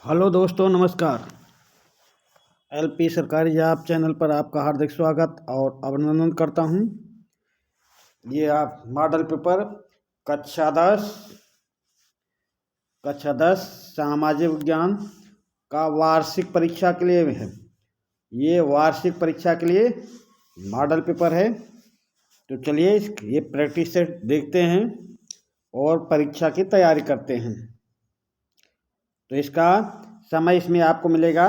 Hello दोस्तों, नमस्कार। LP सरकारी जॉब चैनल पर आपका हार्दिक स्वागत और अभिनंदन करता हूं। ये आप मॉडल पेपर कक्षा 10 सामाजिक विज्ञान का वार्षिक परीक्षा के लिए है। ये वार्षिक परीक्षा के लिए मॉडल पेपर है। तो चलिए ये प्रैक्टिस सेट देखते हैं और परीक्षा की तैयारी करते हैं। तो इसका समय इसमें आपको मिलेगा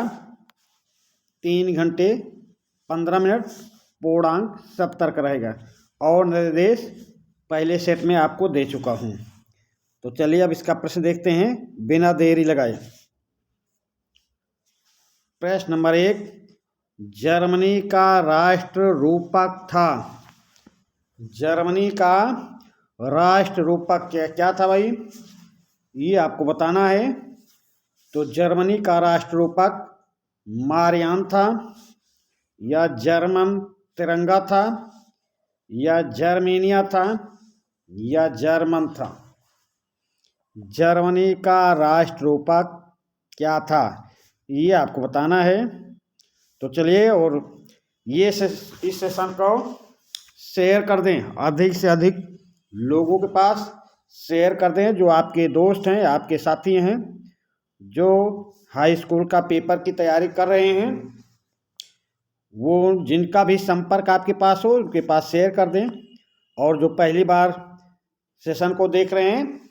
3 घंटे 15 मिनट, पूर्णांक 70 का रहेगा और निर्देश पहले सेट में आपको दे चुका हूँ। तो चलिए अब इसका प्रश्न देखते हैं बिना देरी लगाए। प्रश्न नंबर 1, जर्मनी का राष्ट्र रूपक था। जर्मनी का राष्ट्र रूपक क्या था भाई, ये आपको बताना है। तो जर्मनी का राष्ट्र रूपक मारियान था, या जर्मन तिरंगा था, या जर्मेनिया था, या जर्मन था। जर्मनी का राष्ट्र रूपक क्या था, ये आपको बताना है। तो चलिए और इस सेशन को शेयर कर दें, अधिक से अधिक लोगों के पास शेयर कर दें जो आपके दोस्त हैं, आपके साथी हैं, जो हाई स्कूल का पेपर की तैयारी कर रहे हैं। वो जिनका भी संपर्क आपके पास हो उनके पास शेयर कर दें। और जो पहली बार सेशन को देख रहे हैं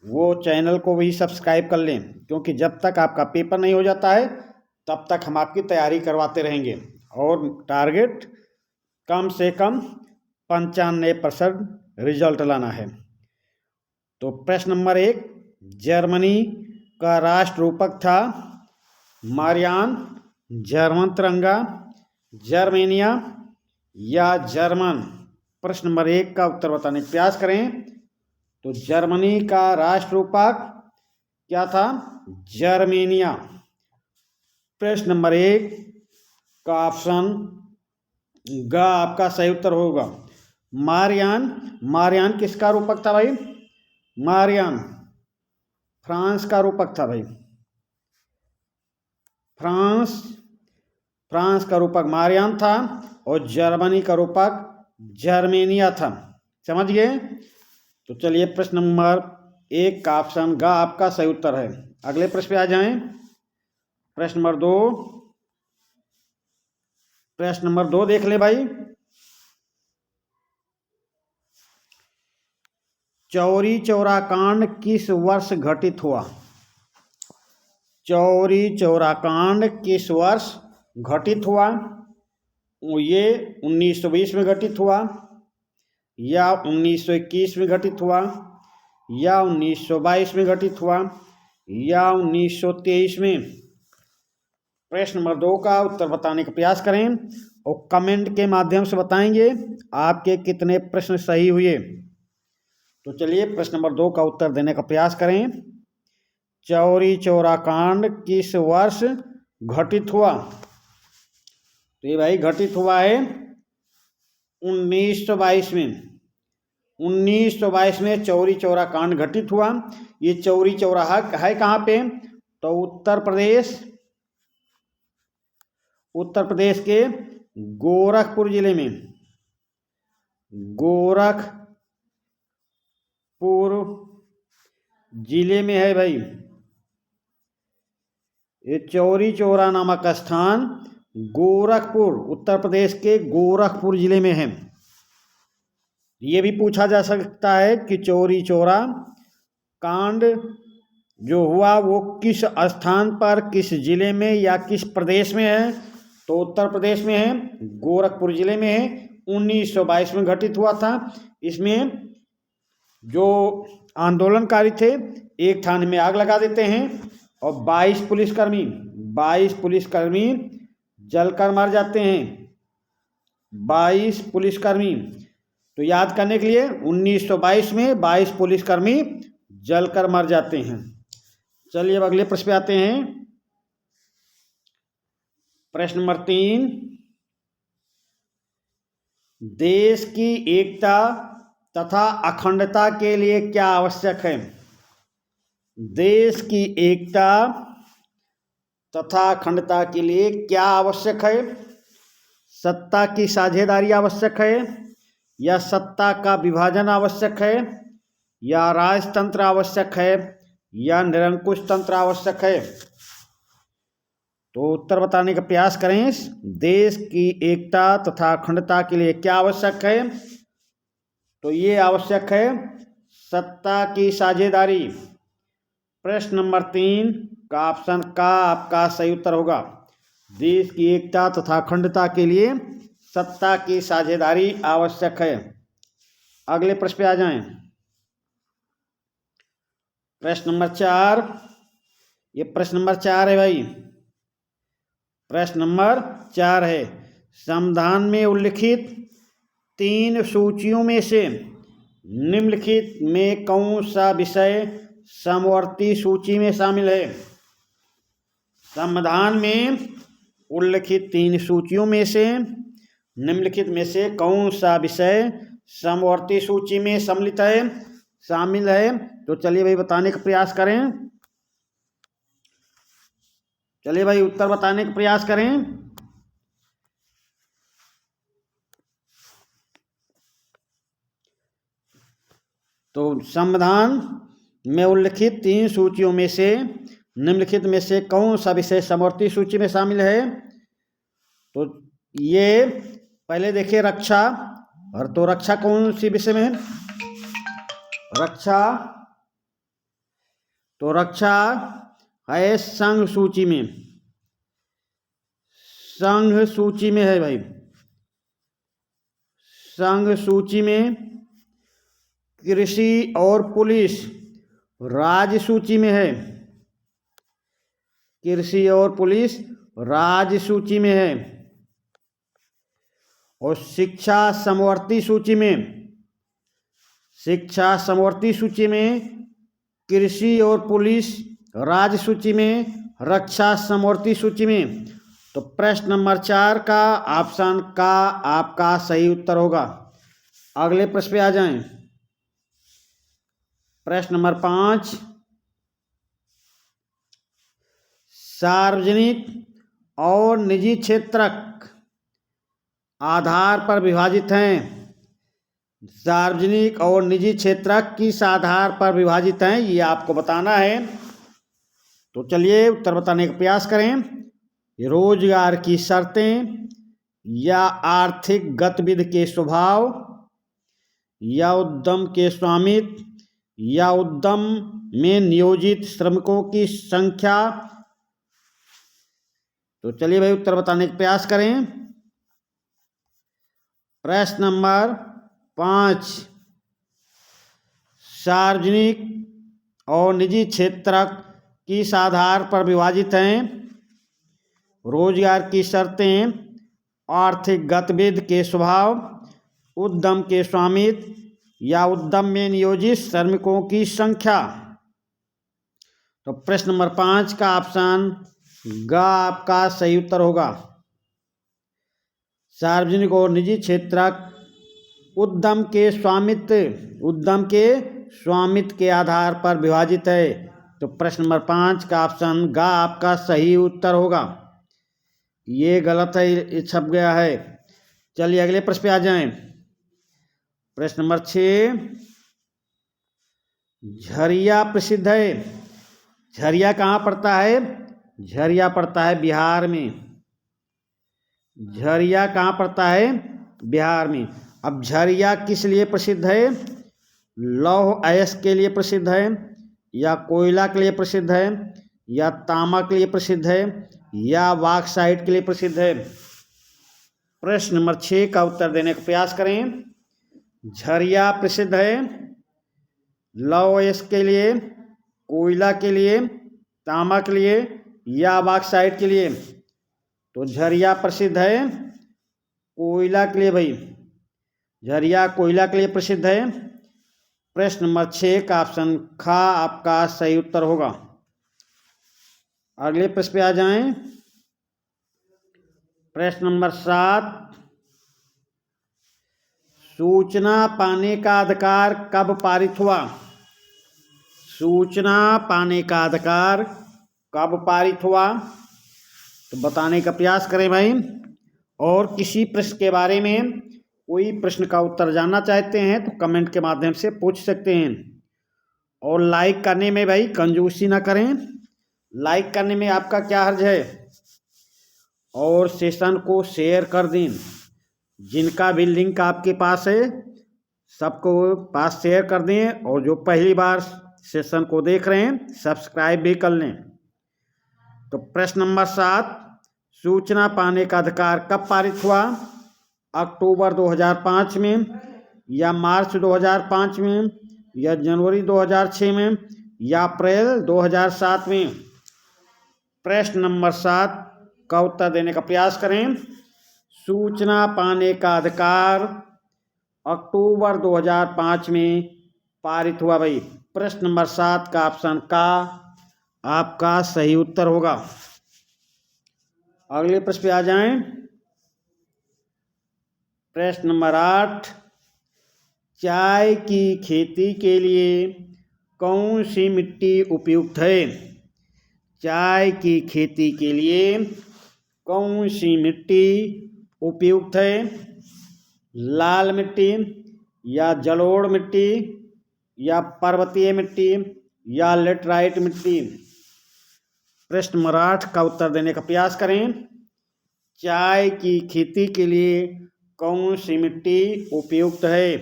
वो चैनल को भी सब्सक्राइब कर लें, क्योंकि जब तक आपका पेपर नहीं हो जाता है तब तक हम आपकी तैयारी करवाते रहेंगे। और टारगेट कम से कम 95% रिजल्ट लाना है। तो प्रश्न नंबर 1, जर्मनी का राष्ट्र रूपक था मारियान, जर्मन तिरंगा, जर्मेनिया या जर्मन। प्रश्न नंबर 1 का उत्तर बताने का प्रयास करें। तो जर्मनी का राष्ट्र रूपक क्या था, जर्मेनिया। प्रश्न नंबर 1 का ऑप्शन ग आपका सही उत्तर होगा। मारियान किसका रूपक था भाई, मारियान फ्रांस का रूपक था भाई। फ्रांस का रूपक मारियान था और जर्मनी का रूपक जर्मेनिया था। समझ गए। तो चलिए प्रश्न नंबर 1 का ऑप्शन ग आपका सही उत्तर है। अगले प्रश्न पे आ जाएं। प्रश्न नंबर 2 देख ले भाई। चौरी चौरा कांड किस वर्ष घटित हुआ। चौरी चौरा कांड किस वर्ष घटित हुआ। ये 1920 में घटित हुआ, या 1921 में घटित हुआ, या 1922 में घटित हुआ, या 1923 में। प्रश्न नंबर 2 का उत्तर बताने का प्रयास करें और कमेंट के माध्यम से बताएंगे आपके कितने प्रश्न सही हुए। तो चलिए प्रश्न नंबर 2 का उत्तर देने का प्रयास करें। चौरी चौरा कांड किस वर्ष घटित हुआ। तो ये भाई घटित हुआ है 1922 में। 1922 में चौरी चौरा कांड घटित हुआ। ये चौरी चौराहा है कहाँ पे, तो उत्तर प्रदेश के गोरखपुर जिले में। गोरखपुर जिले में है भाई। ये चौरी चौरा नामक स्थान गोरखपुर, उत्तर प्रदेश के गोरखपुर जिले में है। ये भी पूछा जा सकता है कि चौरी चौरा कांड जो हुआ वो किस स्थान पर, किस जिले में या किस प्रदेश में है। तो उत्तर प्रदेश में है, गोरखपुर जिले में है। 1922 में घटित हुआ था। इसमें जो आंदोलनकारी थे एक थाने में आग लगा देते हैं और 22 पुलिसकर्मी जलकर मर जाते हैं। 22 पुलिसकर्मी। तो याद करने के लिए 1922 में 22 पुलिसकर्मी जलकर मर जाते हैं। चलिए अब अगले प्रश्न पे आते हैं। प्रश्न नंबर 3, देश की एकता तथा अखंडता के लिए क्या आवश्यक है। देश की एकता तथा अखंडता के लिए क्या आवश्यक है? सत्ता की साझेदारी आवश्यक है, या सत्ता का विभाजन आवश्यक है, या राजतंत्र आवश्यक है, या निरंकुश तंत्र आवश्यक है? तो उत्तर बताने का प्रयास करें। देश की एकता तथा अखंडता के लिए क्या आवश्यक है? तो ये आवश्यक है सत्ता की साझेदारी। प्रश्न नंबर 3 का ऑप्शन का आपका सही उत्तर होगा। देश की एकता तथा अखंडता के लिए सत्ता की साझेदारी आवश्यक है। अगले प्रश्न पे आ जाएं। प्रश्न नंबर 4, ये प्रश्न नंबर 4 है भाई। प्रश्न नंबर 4 है, संविधान में उल्लिखित 3 सूचियों में से निम्नलिखित में कौन सा विषय समवर्ती सूची में शामिल है? संविधान में उल्लिखित 3 सूचियों में से निम्नलिखित में से कौन सा विषय समवर्ती सूची में सम्मिलित है, शामिल है? तो चलिए भाई बताने का प्रयास करें। चलिए भाई उत्तर बताने का प्रयास करें। तो संविधान में उल्लिखित 3 सूचियों में से निम्नलिखित में से कौन सा विषय समवर्ती सूची में शामिल है? तो ये पहले देखिए रक्षा, और तो रक्षा कौन सी विषय में है? रक्षा, तो रक्षा है संघ सूची में, संघ सूची में है भाई। संघ सूची में कृषि और पुलिस राज्य सूची में है। कृषि और पुलिस राज्य सूची में है। और शिक्षा समवर्ती सूची में, शिक्षा समवर्ती सूची में कृषि और पुलिस राज्य सूची में, रक्षा समवर्ती सूची में। तो प्रश्न नंबर 4 का ऑप्शन का आपका सही उत्तर होगा। अगले प्रश्न पे आ जाएं। प्रश्न नंबर 5, सार्वजनिक और निजी क्षेत्रक आधार पर विभाजित हैं। सार्वजनिक और निजी क्षेत्रक किस आधार पर विभाजित हैं, ये आपको बताना है। तो चलिए उत्तर बताने का प्रयास करें। रोजगार की शर्तें, या आर्थिक गतिविधि के स्वभाव, या उद्यम के स्वामित्व, या उद्यम में नियोजित श्रमिकों की संख्या। तो चलिए भाई उत्तर बताने का प्रयास करें। प्रश्न नंबर 5, सार्वजनिक और निजी क्षेत्रक किस आधार पर विभाजित हैं? रोजगार की शर्तें, आर्थिक गतिविधि के स्वभाव, उद्यम के स्वामित्व, या उद्यम में नियोजित श्रमिकों की संख्या। तो प्रश्न नंबर 5 का ऑप्शन ग आपका सही उत्तर होगा। सार्वजनिक और निजी क्षेत्रक उद्यम के स्वामित्व, उद्यम के स्वामित्व के आधार पर विभाजित है। तो प्रश्न नंबर 5 का ऑप्शन ग आपका सही उत्तर होगा। ये गलत है, ये छप गया है। चलिए अगले प्रश्न पे आ जाएं। प्रश्न नंबर 6, झरिया प्रसिद्ध है। झरिया कहाँ पड़ता है? झरिया पड़ता है बिहार में। झरिया कहाँ पड़ता है? बिहार में। अब झरिया किस लिए प्रसिद्ध है? लौह अयस्क के लिए प्रसिद्ध है, या कोयला के लिए प्रसिद्ध है, या तांबा के लिए प्रसिद्ध है, या बॉक्साइट के लिए प्रसिद्ध है? प्रश्न नंबर 6 का उत्तर देने का प्रयास करें। झरिया प्रसिद्ध है लौह अयस्क के लिए, कोयला के लिए, तांबा के लिए, या बॉक्साइट के लिए? तो झरिया प्रसिद्ध है कोयला के लिए भाई। झरिया कोयला के लिए प्रसिद्ध है। प्रश्न नंबर 6 का ऑप्शन ख आपका सही उत्तर होगा। अगले प्रश्न पे आ जाएं। प्रश्न नंबर 7, सूचना पाने का अधिकार कब पारित हुआ? सूचना पाने का अधिकार कब पारित हुआ? तो बताने का प्रयास करें भाई। और किसी प्रश्न के बारे में कोई प्रश्न का उत्तर जानना चाहते हैं तो कमेंट के माध्यम से पूछ सकते हैं। और लाइक करने में भाई कंजूसी ना करें, लाइक करने में आपका क्या हर्ज है। और सेशन को शेयर कर दें, जिनका भी लिंक आपके पास है सबको पास शेयर कर दें। और जो पहली बार सेशन को देख रहे हैं सब्सक्राइब भी कर लें। तो प्रश्न नंबर 7, सूचना पाने का अधिकार कब पारित हुआ? अक्टूबर 2005 में, या मार्च 2005 में, या जनवरी 2006 में, या अप्रैल 2007 में? प्रश्न नंबर 7 का उत्तर देने का प्रयास करें। सूचना पाने का अधिकार अक्टूबर 2005 में पारित हुआ भाई। प्रश्न नंबर 7 का ऑप्शन का आपका सही उत्तर होगा। अगले प्रश्न पे आ जाएं। प्रश्न नंबर 8, चाय की खेती के लिए कौन सी मिट्टी उपयुक्त है? चाय की खेती के लिए कौन सी मिट्टी उपयुक्त है? लाल मिट्टी, या जलोढ़ मिट्टी, या पर्वतीय मिट्टी, या लेटराइट मिट्टी? प्रश्न नंबर 8 का उत्तर देने का प्रयास करें। चाय की खेती के लिए कौन सी मिट्टी उपयुक्त है?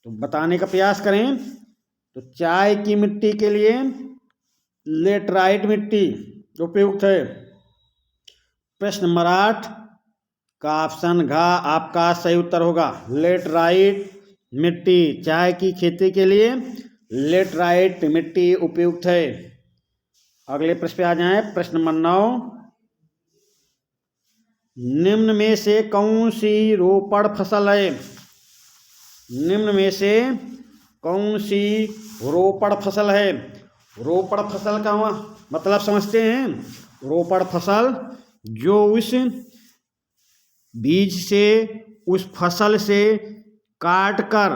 तो बताने का प्रयास करें। तो चाय की मिट्टी के लिए लेटराइट मिट्टी उपयुक्त है। प्रश्न नंबर 8 का ऑप्शन घ आपका सही उत्तर होगा। लेटराइट मिट्टी, चाय की खेती के लिए लेटराइट मिट्टी उपयुक्त है। अगले प्रश्न पे आ जाएं। प्रश्न नंबर 9, निम्न में से कौन सी रोपड़ फसल है? निम्न में से कौन सी रोपड़ फसल है? रोपड़ फसल का मतलब समझते हैं? रोपड़ फसल जो उस बीज से, उस फसल से काट कर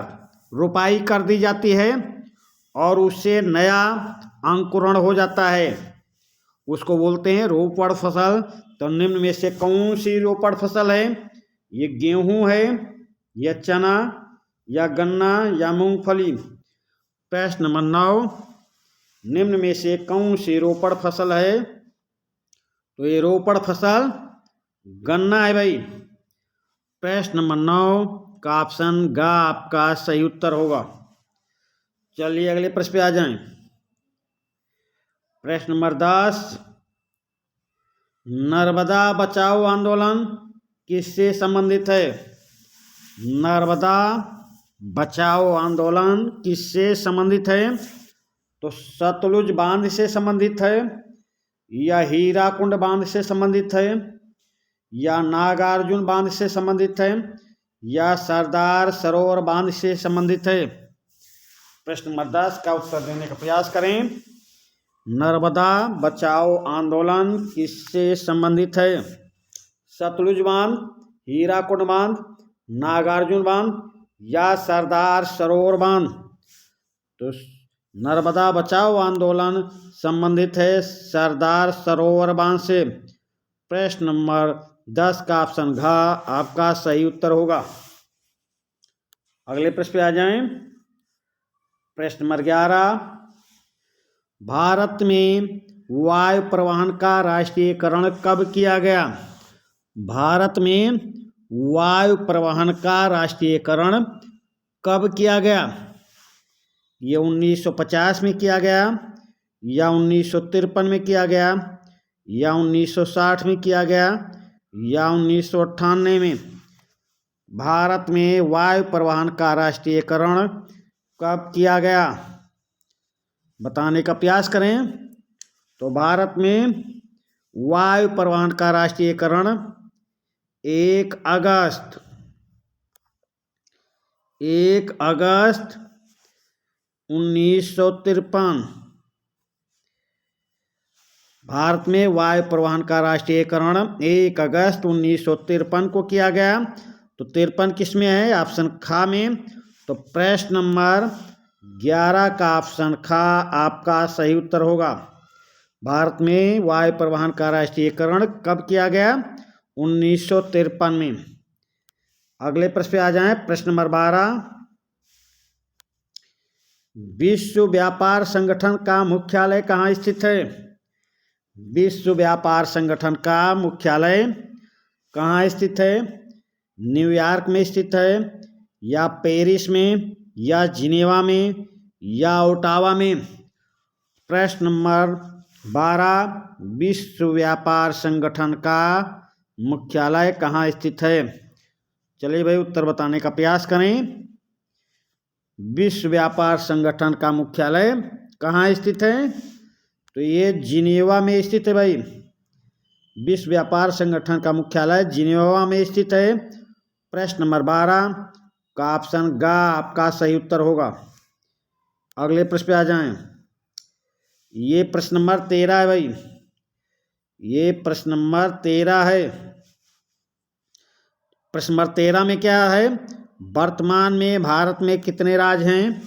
रोपाई कर दी जाती है और उससे नया अंकुरण हो जाता है, उसको बोलते हैं रोपड़ फसल। तो निम्न में से कौन सी रोपड़ फसल है? ये गेहूं है, या चना, या गन्ना, या मूंगफली? प्रश्न नंबर 9, निम्न में से कौन सी रोपड़ फसल है? तो ये रोपड़ फसल गन्ना है भाई। प्रश्न नंबर 9 का ऑप्शन ग आपका सही उत्तर होगा। चलिए अगले प्रश्न पे आ जाएं। प्रश्न नंबर 10, नर्मदा बचाओ आंदोलन किससे संबंधित है? नर्मदा बचाओ आंदोलन किससे संबंधित है? तो सतलुज बांध से संबंधित है, या हीराकुंड बांध से संबंधित है, या नागार्जुन बांध से संबंधित है, या सरदार सरोवर बांध से संबंधित है? प्रश्न नंबर 10 का उत्तर देने का प्रयास करें। नर्मदा बचाओ आंदोलन किससे संबंधित है? सतलुज बांध, हीराकुंड बांध, नागार्जुन बांध, या सरदार सरोवर बांध? तो नर्मदा बचाओ आंदोलन संबंधित है सरदार सरोवर बांध से। प्रश्न नंबर 10 का ऑप्शन घ आपका सही उत्तर होगा। अगले प्रश्न पे आ जाएं। प्रश्न नंबर 11, भारत में वायु परिवहन का राष्ट्रीयकरण कब किया गया? भारत में वायु परिवहन का राष्ट्रीयकरण कब किया गया? ये 1950 में किया गया, या 1953 में किया गया, या 1960 में किया गया, या 1998 में? भारत में वायु परिवहन का राष्ट्रीयकरण कब किया गया? बताने का प्रयास करें। तो भारत में वायु परिवहन का राष्ट्रीयकरण 1 अगस्त 1953। भारत में वायु परिवहन का राष्ट्रीयकरण 1 अगस्त 1953 को किया गया। तो 53 किस में है? ऑप्शन ख में। तो प्रश्न नंबर 11 का ऑप्शन ख आपका सही उत्तर होगा। भारत में वायु परिवहन का राष्ट्रीयकरण कब किया गया? 1953 में। अगले प्रश्न पे आ जाएं। प्रश्न नंबर 12, विश्व व्यापार संगठन का मुख्यालय कहाँ स्थित है? विश्व व्यापार संगठन का मुख्यालय कहाँ स्थित है? न्यूयॉर्क में स्थित है, या पेरिस में, या जिनेवा में, या ओटावा में? प्रश्न नंबर 12, विश्व व्यापार संगठन का मुख्यालय कहाँ स्थित है? चलिए भाई उत्तर बताने का प्रयास करें। विश्व व्यापार संगठन का मुख्यालय कहाँ स्थित है? तो ये जिनेवा में स्थित है भाई। विश्व व्यापार संगठन का मुख्यालय जिनेवा में स्थित है। प्रश्न नंबर 12 का ऑप्शन ग आपका सही उत्तर होगा। अगले प्रश्न पे आ जाएं। ये प्रश्न नंबर 13 है भाई। ये प्रश्न नंबर 13 है। प्रश्न नंबर 13 में क्या है? वर्तमान में भारत में कितने राज्य हैं?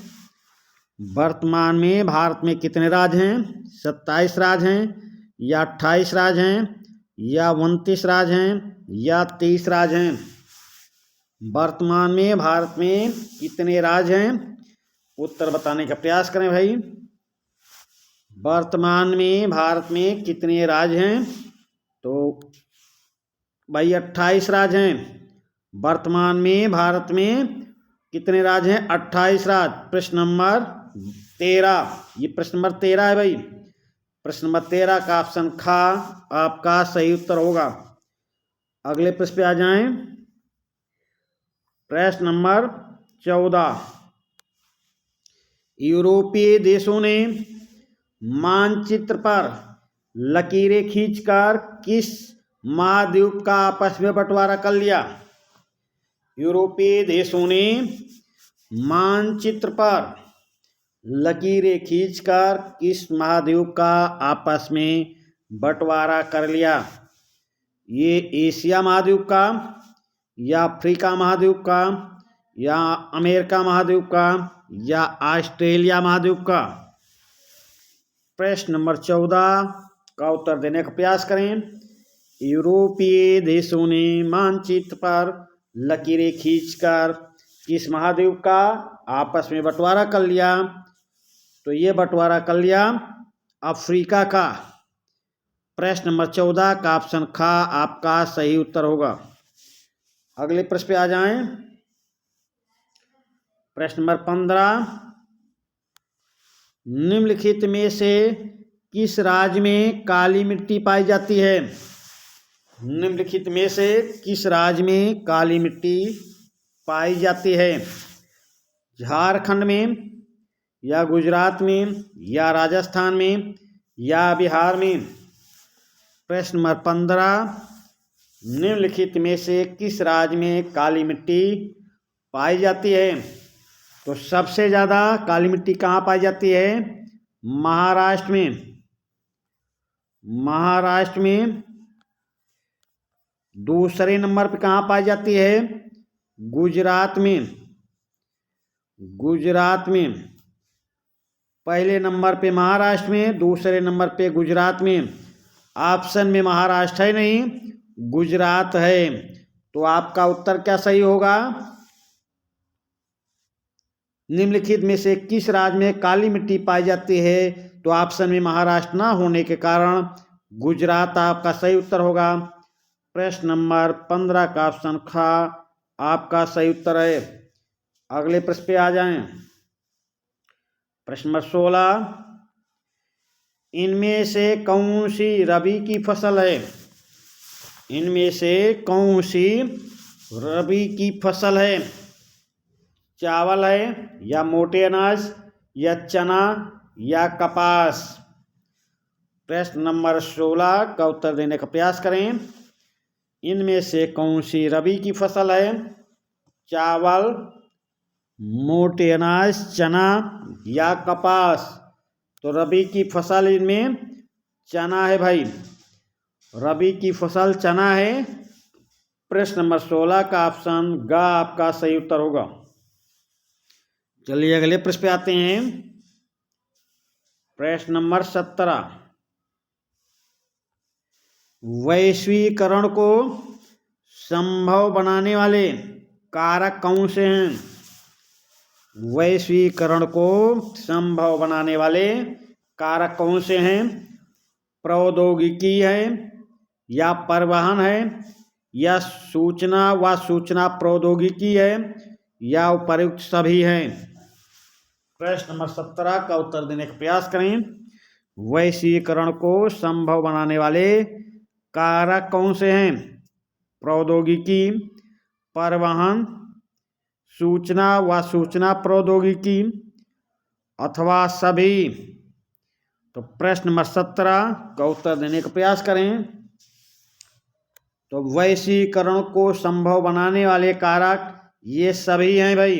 वर्तमान में भारत में कितने राज्य हैं? 27 राज्य हैं, या 28 राज्य हैं, या 29 राज्य हैं, या 30 राज्य हैं? वर्तमान में भारत में कितने राज्य हैं? उत्तर बताने का प्रयास करें भाई। वर्तमान में भारत में कितने राज्य हैं? तो भाई 28 राज्य हैं। वर्तमान में भारत में कितने राज्य हैं? 28 राज्य। प्रश्न नंबर 13, ये प्रश्न नंबर 13 है भाई। प्रश्न नंबर 13 का ऑप्शन ख आपका सही उत्तर होगा। अगले प्रश्न पे आ जाएं। प्रश्न नंबर 14, यूरोपीय देशों ने मानचित्र पर लकीरें खींचकर किस महाद्वीप का आपस में बंटवारा कर लिया? यूरोपीय देशों ने मानचित्र पर लकीरें खींचकर किस महाद्वीप का आपस में बंटवारा कर लिया? ये एशिया महाद्वीप का, या अफ्रीका महाद्वीप का, या अमेरिका महाद्वीप का, या ऑस्ट्रेलिया महाद्वीप का? प्रश्न नंबर 14 का उत्तर देने का प्रयास करें। यूरोपीय देशों ने मानचित्र पर लकीरें खींचकर किस महाद्वीप का आपस में बंटवारा कर लिया? तो ये बंटवारा कर लिया अफ्रीका का। प्रश्न नंबर 14 का ऑप्शन ख आपका सही उत्तर होगा। अगले प्रश्न पे आ जाएं। प्रश्न नंबर 15, निम्नलिखित में से किस राज्य में काली मिट्टी पाई जाती है? निम्नलिखित में से किस राज्य में काली मिट्टी पाई जाती है? झारखंड में, या गुजरात में, या राजस्थान में, या बिहार में? प्रश्न नंबर 15, निम्नलिखित में से किस राज्य में काली मिट्टी पाई जाती है? तो सबसे ज़्यादा काली मिट्टी कहाँ पाई जाती है? महाराष्ट्र में। महाराष्ट्र में। दूसरे नंबर पे कहाँ पाई जाती है? गुजरात में। गुजरात में। पहले नंबर पे महाराष्ट्र में, दूसरे नंबर पे गुजरात में। ऑप्शन में महाराष्ट्र है नहीं, गुजरात है। तो आपका उत्तर क्या सही होगा? निम्नलिखित में से किस राज्य में काली मिट्टी पाई जाती है? तो ऑप्शन में महाराष्ट्र ना होने के कारण गुजरात आपका सही उत्तर होगा। प्रश्न नंबर 15 का ऑप्शन ख आपका सही उत्तर है। अगले प्रश्न पे आ जाएं। प्रश्न नंबर 16, इनमें से कौन सी रबी की फसल है? इनमें से कौन सी रबी की फसल है? चावल है, या मोटे अनाज, या चना, या कपास? प्रश्न नंबर 16 का उत्तर देने का प्रयास करें। इनमें से कौन सी रबी की फसल है? चावल, मोटे अनाज, चना, या कपास? तो रबी की फसल इनमें चना है भाई। रबी की फसल चना है। प्रश्न नंबर 16 का ऑप्शन ग आपका सही उत्तर होगा। चलिए अगले प्रश्न पे आते हैं। प्रश्न नंबर 17, वैश्वीकरण को संभव बनाने वाले कारक कौन से हैं? वैश्वीकरण को संभव बनाने वाले कारक कौन से हैं? प्रौद्योगिकी है, या परिवहन है, या सूचना व सूचना प्रौद्योगिकी है, या उपर्युक्त सभी हैं। प्रश्न नंबर 17 का उत्तर देने का प्रयास करें। वैश्वीकरण को संभव बनाने वाले कारक कौन से हैं? प्रौद्योगिकी, परिवहन, सूचना व सूचना प्रौद्योगिकी अथवा सभी। तो प्रश्न नंबर 17 का उत्तर देने का प्रयास करें। तो वैश्वीकरण को संभव बनाने वाले कारक ये सभी हैं भाई।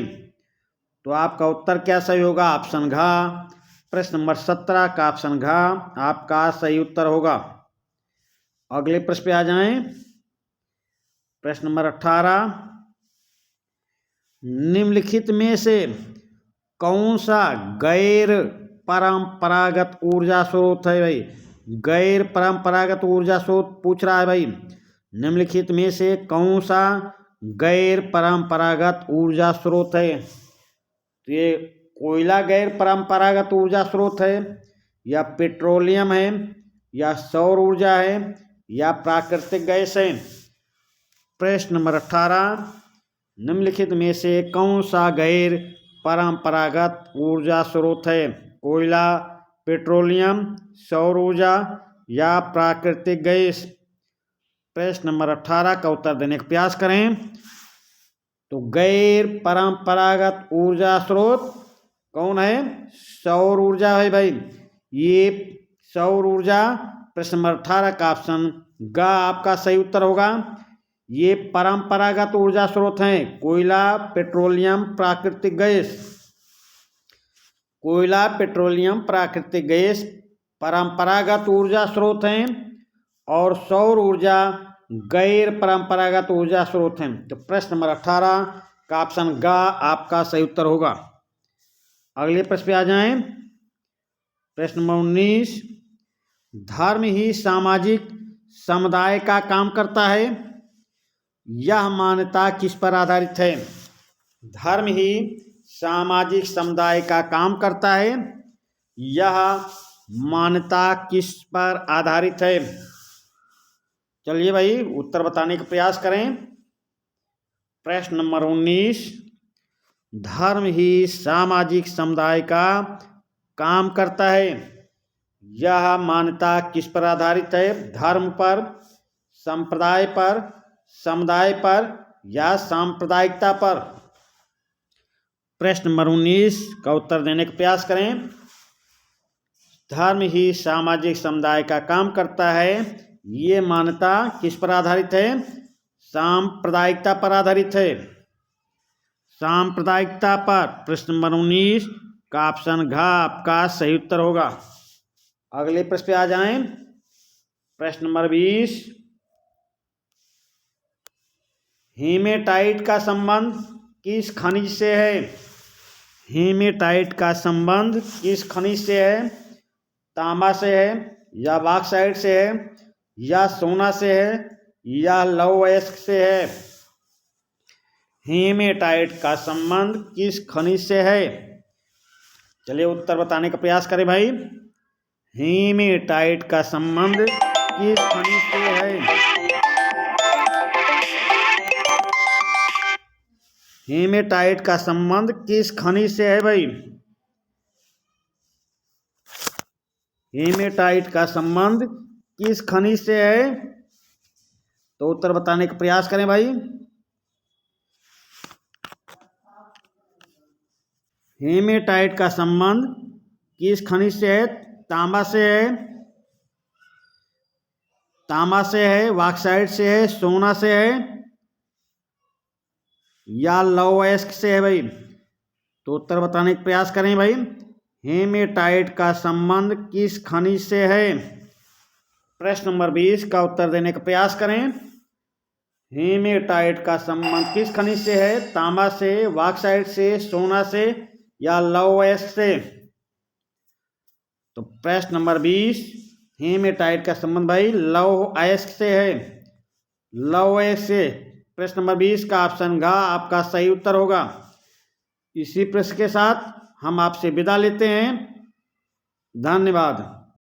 तो आपका उत्तर क्या सही होगा? ऑप्शन घ। प्रश्न नंबर 17 का ऑप्शन घ आपका सही उत्तर होगा। अगले प्रश्न पे आ जाएं। प्रश्न नंबर 18, निम्नलिखित में से कौन सा गैर परंपरागत ऊर्जा स्रोत है भाई? गैर परंपरागत ऊर्जा स्रोत पूछ रहा है भाई। निम्नलिखित में से कौन सा गैर परंपरागत ऊर्जा स्रोत है? तो ये कोयला गैर परंपरागत ऊर्जा स्रोत है, या पेट्रोलियम है, या सौर ऊर्जा है, या प्राकृतिक गैस है। प्रश्न नंबर 18, निम्नलिखित में से कौन सा गैर परंपरागत ऊर्जा स्रोत है? कोयला, पेट्रोलियम, सौर ऊर्जा, या प्राकृतिक गैस। प्रश्न नंबर 18 का उत्तर देने का प्रयास करें। तो गैर परंपरागत ऊर्जा स्रोत कौन है? सौर ऊर्जा है भाई। ये सौर ऊर्जा प्रश्न नंबर 18 का ऑप्शन ग आपका सही उत्तर होगा। ये परंपरागत ऊर्जा स्रोत हैं। कोयला, पेट्रोलियम, प्राकृतिक गैस। कोयला, पेट्रोलियम, प्राकृतिक गैस परंपरागत ऊर्जा स्रोत हैं, और सौर ऊर्जा गैर परंपरागत ऊर्जा स्रोत हैं। तो प्रश्न नंबर 18 का ऑप्शन ग आपका सही उत्तर होगा। अगले प्रश्न पे आ जाएं। प्रश्न नंबर 19, धर्म ही सामाजिक समुदाय का काम करता है, यह मान्यता किस पर आधारित है? धर्म ही सामाजिक समुदाय का काम करता है, यह मान्यता किस पर आधारित है? चलिए भाई उत्तर बताने का प्रयास करें। प्रश्न नंबर 19, धर्म ही सामाजिक समुदाय का काम करता है, यह मान्यता किस पर आधारित है? धर्म पर, संप्रदाय पर, समुदाय पर, या सांप्रदायिकता पर? प्रश्न नंबर 19 का उत्तर देने का प्रयास करें। धर्म ही सामाजिक समुदाय का काम करता है, ये मान्यता किस पर आधारित है? सांप्रदायिकता पर आधारित है। सांप्रदायिकता पर। प्रश्न नंबर 19 का ऑप्शन घ आपका सही उत्तर होगा। अगले प्रश्न पे आ जाएं। प्रश्न नंबर 20, हीमेटाइट का संबंध किस खनिज से है? हीमेटाइट का संबंध किस खनिज से है? तांबा से है, या बॉक्साइट से है, या सोना से है, या लौह अयस्क से है? हीमेटाइट का संबंध किस खनिज से है? चलिए उत्तर बताने का प्रयास करें भाई। हीमेटाइट का संबंध किस खनिज से है? हीमेटाइट का संबंध किस खनिज से है भाई? हीमेटाइट का संबंध किस खनिज से है? तो उत्तर बताने का प्रयास करें भाई। हीमेटाइट का संबंध किस खनिज से है? तांबा से है, तांबा से है, बॉक्साइट से है, सोना से है, या लौह अयस्क से है भाई? तो उत्तर बताने का प्रयास करें भाई। हीमेटाइट का संबंध किस खनिज से है? प्रश्न नंबर 20 का उत्तर देने का प्रयास करें। हीमेटाइट का संबंध किस खनिज से है? तांबा से, बॉक्साइट से, सोना से, या लौह अयस्क से? तो प्रश्न नंबर 20 हेमेटाइट का संबंध भाई लौह अयस्क से है, लौह अयस्क से। प्रश्न नंबर 20 का ऑप्शन घ आपका सही उत्तर होगा। इसी प्रश्न के साथ हम आपसे विदा लेते हैं। धन्यवाद।